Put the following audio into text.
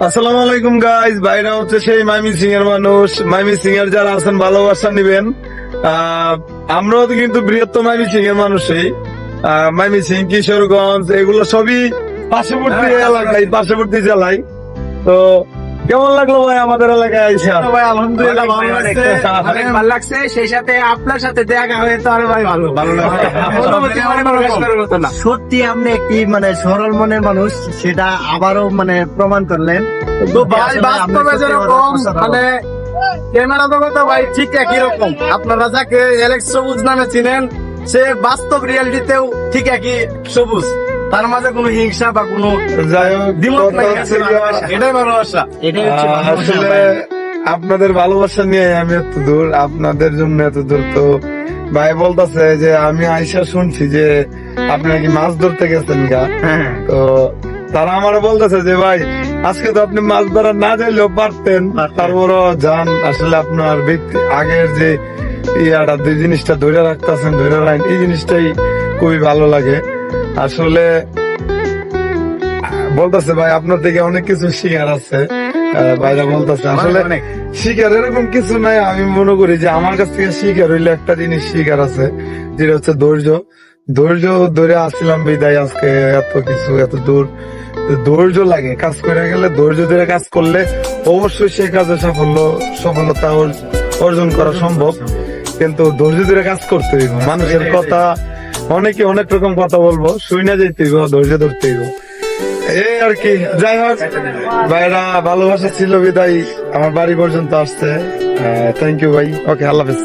আসসালামু আলাইকুম গাইজ, ভাইরা হচ্ছে সেই মাইমিসিং এর মানুষ। মাইমিসিং এর যারা আছেন ভালোবাসা নিবেন। আমরাও তো কিন্তু বৃহত্তম মাইমিসিং এর মানুষই। মাইমিসিং, কিশোরগঞ্জ এগুলো সবই পার্শ্ববর্তী এলাকায়, পার্শ্ববর্তী জেলায়। তো কেমন লাগলো ভাই আমাদের এলাকায় আইসা? ভাই আলহামদুলিল্লাহ ভালো লাগছে, অনেক ভালো লাগছে। সেই সাথে আপনার সাথে দেখা হয়ে তো আরো ভাই ভালো লাগছে। অনুভূতি মানে প্রকাশ করার মতো না। সত্যি আপনি একটি সরল মনের মানুষ, সেটা আবারও প্রমাণ করলেন। তো ভাই বাস্তবে যেরকম ক্যামেরা জগতে ভাই ঠিক একই রকম। আপনারা যাকে অ্যালেক্স সবুজ নামে চিনেন, সে বাস্তব রিয়ালিটিতেও ঠিক একই সবুজ। তার মাঝে কোনো হিংসা বা কোনো যাই হোক, দ্বিমত নাই। কথা হচ্ছে গিয়া, এটাই ভালোবাসা। এটাই হচ্ছে ভালোবাসা আসলে ভাই। আপনাদের ভালোবাসা নিয়ে আমি এত দূর, আপনাদের জন্য এত দূর। তো ভাই বলতেছে যে আমি আইসা শুনছি যে আপনি নাকি মাছ ধরতে গেছেন গা। হ্যাঁ, তো তারা আমার বলতেছে যে ভাই আজকে তো আপনি মাছ ধরা না যাইলেও পারতেন, তারপরও যান। আসলে আপনার ব্যক্তি আগের যে ইয়াটা, দুই জিনিসটা ধরে রাখতেছেন, ধরে রাখেন, এই জিনিসটাই খুবই ভালো লাগে। আসলে বলতেছে ভাই আপনার থেকে অনেক কিছু শিখার আছে। ভাইরা বলতেছে আসলে অনেক। শিখার এরকম কিছু নাই। আমি মনে করি যে আমার কাছ থেকে শিখার হইলে একটা জিনিস শিখার আছে, যেটা হচ্ছে ধৈর্য। ধৈর্য ধরে আসছিলাম বিদায় আজকে এত কিছু, এত দূর। ধৈর্য লাগে কাজ করে গেলে, ধৈর্য ধরে কাজ করলে অবশ্যই সেই কাজে সফলতা অর্জন করা সম্ভব। কিন্তু ধৈর্য ধরে কাজ করতে হইব। মানুষের কথা অনেকে অনেক রকম কথা বলবো, শুই না যেতে হইব, ধৈর্য ধরতে হইব। এই আর কি। যাই হোক, ভাইরা ভালোবাসা ছিল বিদায় আমার বাড়ি পর্যন্ত আসছে। থ্যাংক ইউ ভাই। ওকে, আল্লাহ হাফেজ।